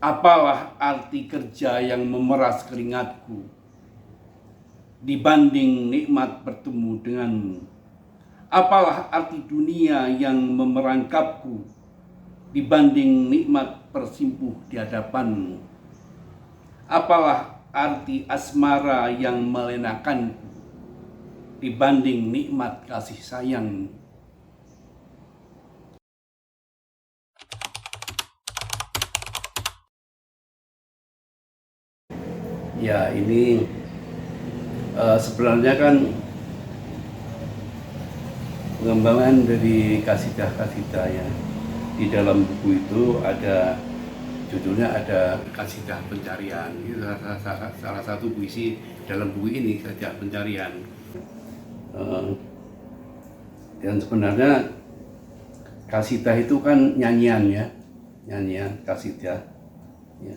Apalah arti kerja yang memeras keringatku dibanding nikmat bertemu denganmu? Apalah arti dunia yang memerangkapku dibanding nikmat bersimpuh di hadapanmu? Apalah arti asmara yang melenakanku dibanding nikmat kasih sayangmu? Ya, ini sebenarnya kan pengembangan dari kasidah-kasidah ya. Di dalam buku itu ada judulnya, ada Kasidah Pencarian. Itu salah satu puisi dalam buku ini, Kasidah Pencarian. Dan sebenarnya kasidah itu kan nyanyian ya, nyanyian kasidah. Ya.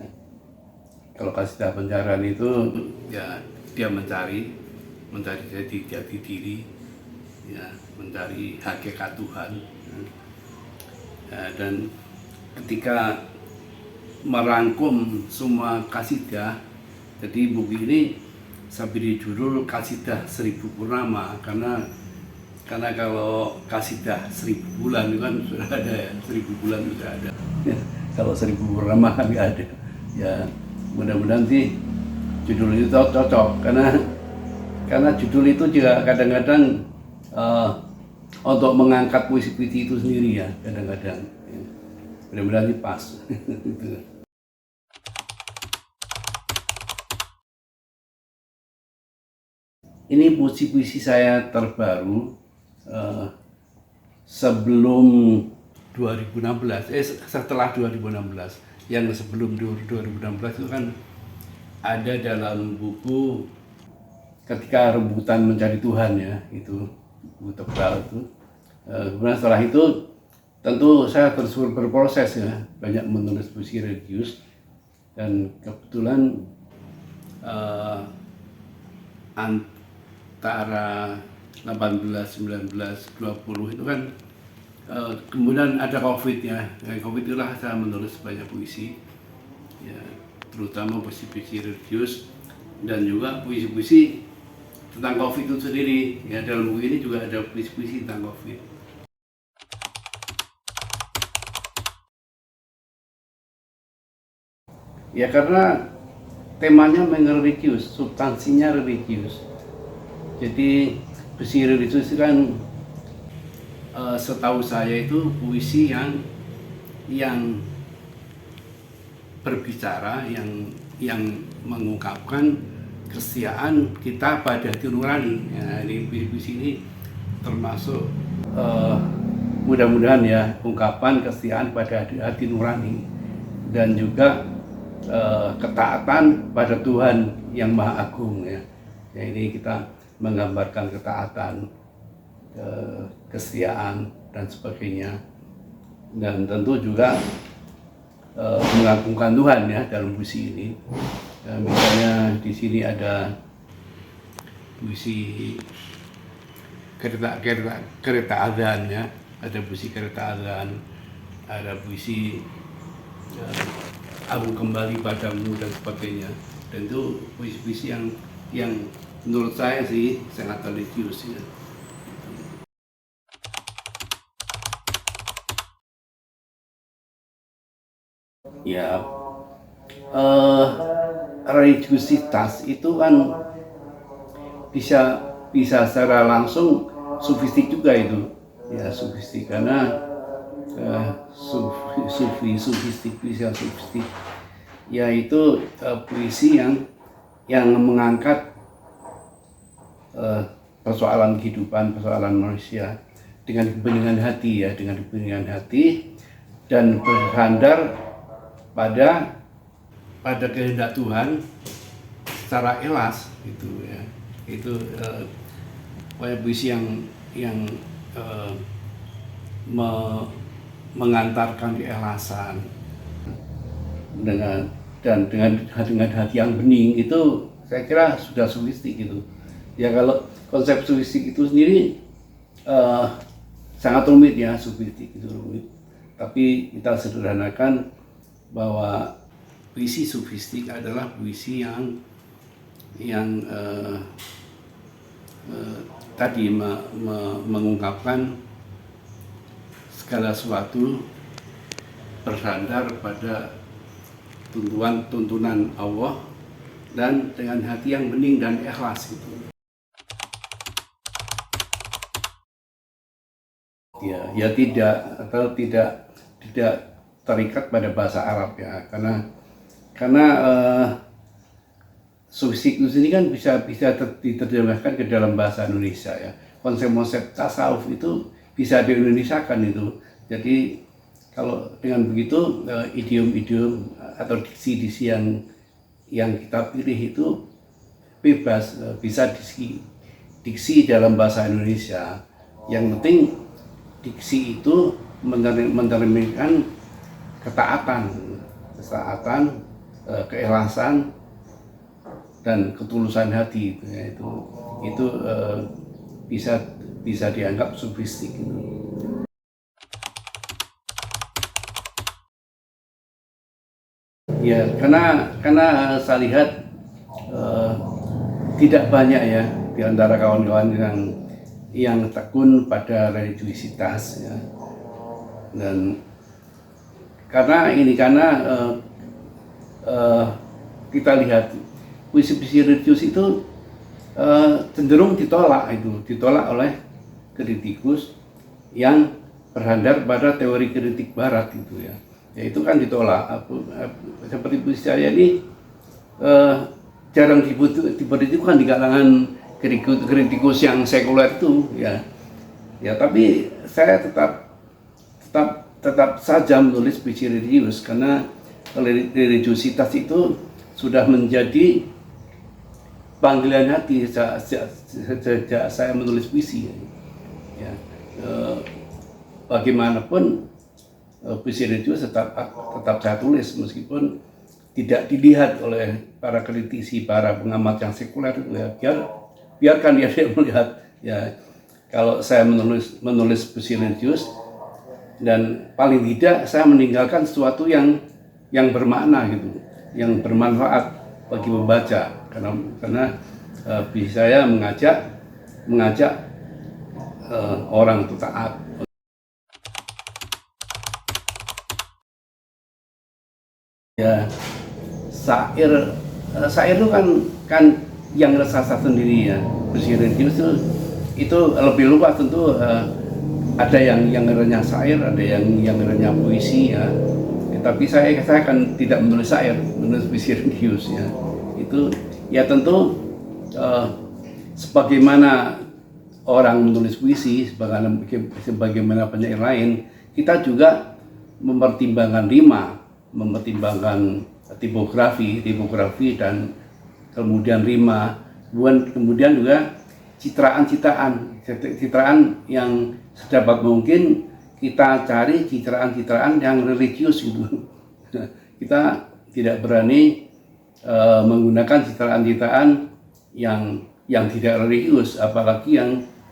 Kalau kasidah pencarian itu ya dia mencari jati diri, ya, mencari hakikat Tuhan. Ya, dan ketika merangkum semua kasidah, jadi buku ini saya beri judul Kasidah 1000 Purnama karena kalau kasidah 1000 bulan itu kan sudah ada ya, 1000 bulan sudah ada. Ya, kalau 1000 purnama kan nggak ada. Ya, mudah-mudahan sih judul itu cocok karena judul itu juga kadang-kadang untuk mengangkat puisi-puisi itu sendiri ya, kadang-kadang ya. Mudah-mudahan sih pas. Ini puisi-puisi saya terbaru sebelum 2016, setelah 2016. Yang sebelum 2016 itu kan ada dalam buku Ketika Rebutan Mencari Tuhan ya, itu buku tebal itu. Kemudian setelah itu tentu saya terus berproses ya, banyak menulis puisi religius, dan kebetulan antara 18, 19, 20 itu kan kemudian ada COVID ya. COVID itulah saya menulis banyak puisi ya, terutama puisi-puisi religius dan juga puisi-puisi tentang COVID itu sendiri ya. Dalam buku ini juga ada puisi-puisi tentang COVID. Ya karena temanya memang religius, substansinya religius. Jadi puisi religius itu kan setahu saya itu puisi yang berbicara, yang mengungkapkan kesetiaan kita pada hati nurani. Ya, ini puisi ini termasuk mudah-mudahan ya ungkapan kesetiaan pada hati nurani dan juga ketaatan pada Tuhan yang Maha Agung ya. Ya, ini kita menggambarkan ketaatan, kesetiaan dan sebagainya, dan tentu juga mengagungkan Tuhan ya dalam puisi ini. Misalnya di sini ada puisi kereta adzan ya, ada puisi kereta adzan, ada puisi aku kembali padamu dan sebagainya. Dan itu puisi-puisi yang menurut saya sih sangat religius ya. Ya, religiusitas itu kan bisa secara langsung sufistik juga itu ya, sufistik karena sufistik, puisi yang sufistik yaitu puisi yang mengangkat persoalan kehidupan, persoalan manusia dengan kebeningan hati ya, dengan kebeningan hati dan bersandar pada kehendak Tuhan secara ikhlas gitu ya. Itu puisi yang mengantarkan keikhlasan dengan hati yang bening. Itu saya kira sudah sufistik gitu ya. Kalau konsep sufistik itu sendiri sangat rumit ya, sufistik itu rumit, tapi kita sederhanakan bahwa puisi sufistik adalah puisi yang tadi mengungkapkan segala sesuatu bersandar pada tuntunan Allah dan dengan hati yang bening dan ikhlas gitu. Ya tidak terikat pada bahasa Arab ya, karena sufistik ini kan bisa diterjemahkan ke dalam bahasa Indonesia ya. Konsep-konsep tasawuf itu bisa di-Indonesiakan itu. Jadi kalau dengan begitu idiom-idiom atau diksi-diksi yang kita pilih itu bebas, bisa diksi dalam bahasa Indonesia. Yang penting diksi itu menermikan ketaatan, keikhlasan dan ketulusan hati itu bisa dianggap sufistik. Ya, karena saya lihat tidak banyak ya di antara kawan-kawan yang tekun pada religiusitas ya. Dan karena kita lihat puisi-puisi religius itu cenderung ditolak oleh kritikus yang bersandar pada teori kritik barat gitu ya. Ya itu kan ditolak. Seperti puisi saya ini jarang diperhitungkan di kalangan kritikus yang sekuler itu ya. Ya tapi saya tetap saja menulis puisi religius karena religiusitas itu sudah menjadi panggilan hati sejak saya menulis puisi ya. Bagaimanapun puisi religius tetap saya tulis meskipun tidak dilihat oleh para kritisi, para pengamat yang sekuler ya. Biarkan dia melihat ya. Kalau saya menulis puisi religius dan paling tidak saya meninggalkan sesuatu yang bermakna gitu, yang bermanfaat bagi pembaca karena puisi saya mengajak orang untuk taat. Ya, syair itu kan yang rasa sendiri ya. Puisi religius itu lebih luas tentu. Ada yang ngeranya syair, ada yang ngeranya puisi ya. Tapi saya kan tidak menulis syair, menulis puisi religius ya. Itu ya tentu sebagaimana orang menulis puisi, sebagaimana penyair lain, kita juga mempertimbangkan rima, mempertimbangkan tipografi dan kemudian rima, kemudian juga citraan yang sedapat mungkin kita cari citraan yang religius gitu. Kita tidak berani menggunakan citraan yang tidak religius, apalagi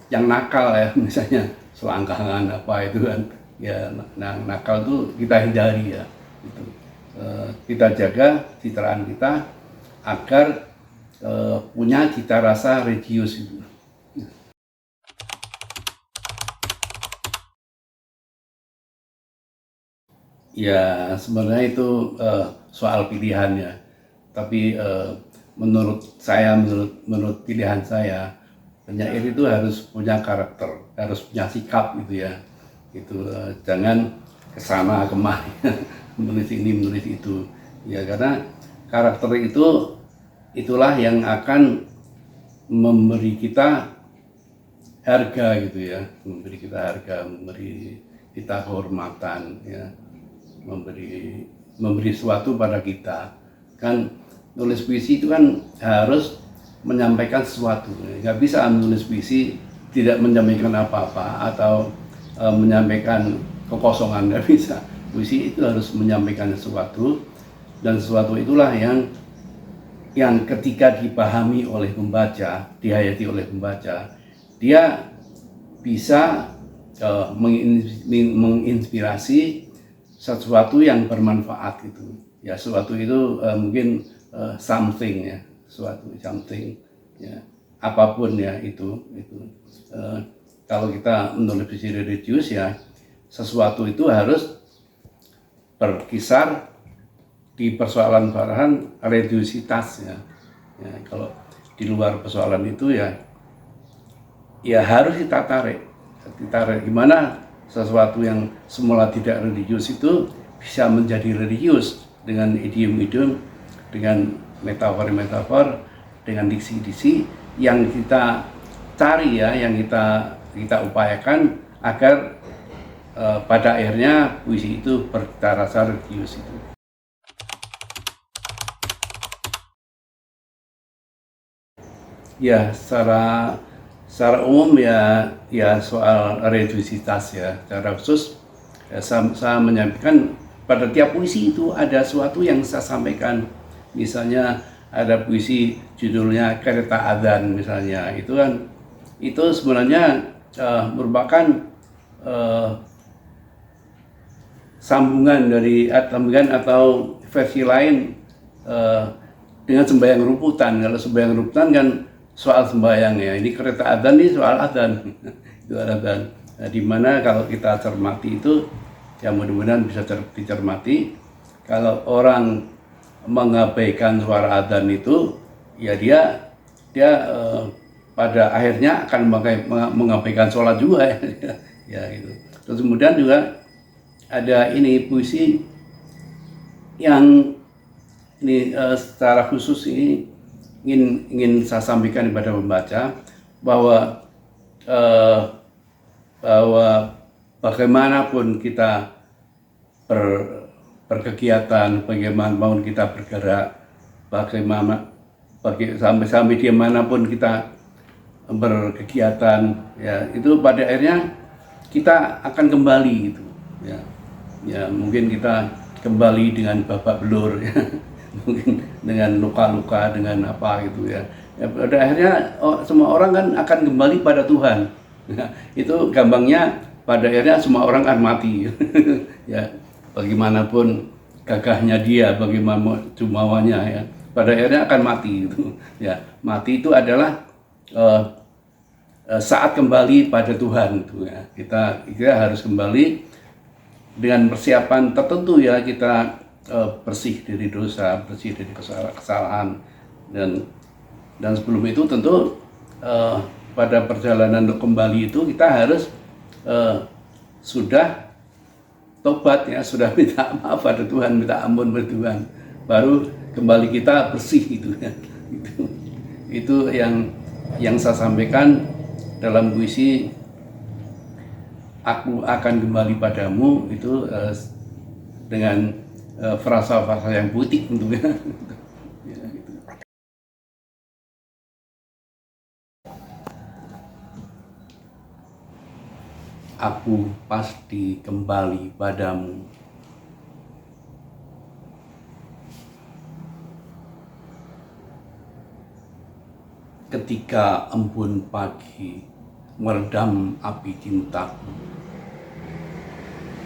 yang nakal ya, misalnya selangkangan apa itu kan ya. Nah, nakal itu kita hindari ya gitu. Kita jaga citraan kita agar punya cita rasa religius itu. Ya sebenarnya itu soal pilihan ya. Tapi menurut pilihan saya, penyair itu harus punya karakter, harus punya sikap gitu ya. Itu jangan kesana kemari menulis ini menulis itu ya, karena karakter itulah yang akan memberi kita harga gitu ya, memberi kita kehormatan ya, memberi sesuatu pada kita. Kan nulis puisi itu kan harus menyampaikan sesuatu, nggak bisa menulis puisi tidak menyampaikan apa-apa atau menyampaikan kekosongan, nggak bisa. Puisi itu harus menyampaikan sesuatu, dan sesuatu itulah yang ketika dipahami oleh pembaca, dihayati oleh pembaca, dia bisa menginspirasi sesuatu yang bermanfaat gitu. Ya, sesuatu itu mungkin something ya, suatu something ya, apapun ya itu kalau kita menurut visi religius ya, sesuatu itu harus berkisar di persoalan-persoalan religiusitas ya. Ya, kalau di luar persoalan itu ya harus kita tarik gimana sesuatu yang semula tidak religius itu bisa menjadi religius dengan idiom-idiom, dengan metafor-metafor, dengan diksi-diksi yang kita cari ya, yang kita upayakan agar pada akhirnya puisi itu bercita rasa religius itu. Ya, secara umum ya soal religiusitas ya, secara khusus ya, saya menyampaikan pada tiap puisi itu ada sesuatu yang saya sampaikan. Misalnya ada puisi judulnya Kereta Adzan misalnya, itu sebenarnya merupakan sambungan atau versi lain dengan sembahyang ruputan. Kalau sembahyang ruputan kan soal sembahyang ya, ini kereta adzan ini soal adzan. Itu adzan. Nah, dimana kalau kita cermati itu ya mudah-mudahan bisa dicermati. Kalau orang mengabaikan suara adzan itu ya dia pada akhirnya akan mengabaikan sholat juga ya, ya gitu. Terus kemudian juga ada ini puisi yang ini secara khusus ini ingin saya sampaikan kepada pembaca bahwa bagaimanapun kita berkegiatan, bagaimanapun kita bergerak, sampai dimanapun kita berkegiatan, ya itu pada akhirnya kita akan kembali gitu, ya mungkin kita kembali dengan babak belur ya. Mungkin dengan luka-luka, dengan apa gitu ya. Pada akhirnya semua orang kan akan kembali pada Tuhan. Itu gampangnya pada akhirnya semua orang akan mati. Ya, bagaimanapun gagahnya dia, bagaimana jumawanya ya, pada akhirnya akan mati gitu. Ya, mati itu adalah saat kembali pada Tuhan gitu ya. Kita harus kembali dengan persiapan tertentu ya, kita bersih dari dosa, bersih dari kesalahan, dan sebelum itu tentu pada perjalanan untuk kembali itu kita harus sudah tobat ya, sudah minta maaf pada Tuhan, minta ampun pada Tuhan, baru kembali kita bersih itu ya. Itu yang saya sampaikan dalam puisi Aku Akan Kembali Padamu itu dengan frasa-frasa yang putih tentunya. Ya, gitu. Aku pasti kembali padamu. Ketika embun pagi meredam api cintaku,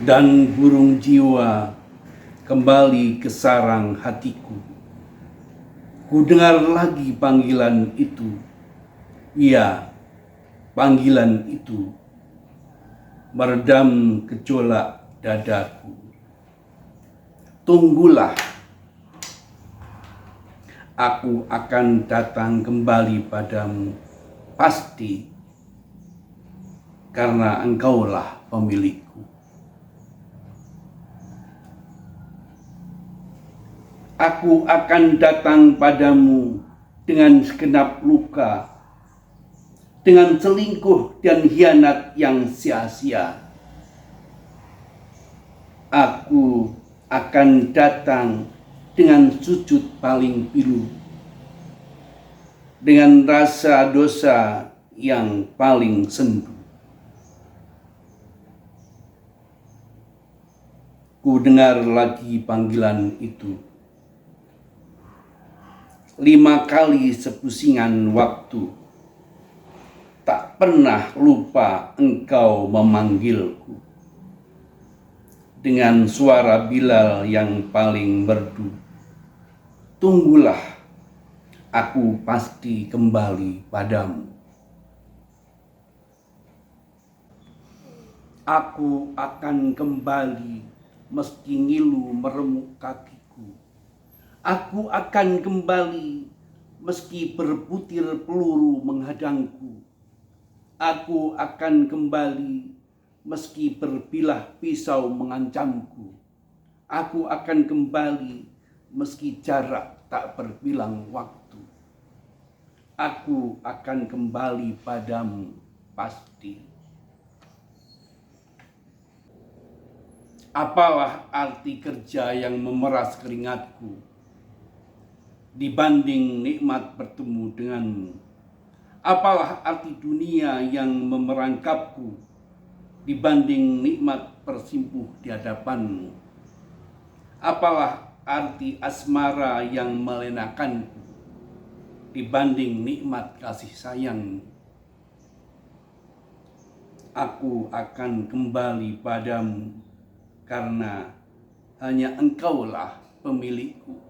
dan burung jiwa kembali ke sarang hatiku. Ku dengar lagi panggilan itu. Iya, panggilan itu meredam gejolak dadaku. Tunggulah, aku akan datang kembali padamu, pasti, karena engkaulah pemilikku. Aku akan datang padamu dengan segenap luka, dengan selingkuh dan hianat yang sia-sia. Aku akan datang dengan sujud paling pilu, dengan rasa dosa yang paling sendu. Ku dengar lagi panggilan itu. 5 kali sepusingan waktu, tak pernah lupa engkau memanggilku. dengan suara Bilal yang paling merdu. Tunggulah, aku pasti kembali padamu. Aku akan kembali meski ngilu meremuk kakiku. Aku akan kembali meski berbutir peluru menghadangku. Aku akan kembali meski berbilah pisau mengancamku. Aku akan kembali meski jarak tak berbilang waktu. Aku akan kembali padamu pasti. Apalah arti kerja yang memeras keringatku dibanding nikmat bertemu denganmu? Apalah arti dunia yang memerangkapku dibanding nikmat bersimpuh di hadapanmu? Apalah arti asmara yang melenakanku dibanding nikmat kasih sayangmu? Aku akan kembali padamu karena hanya engkaulah pemilikku.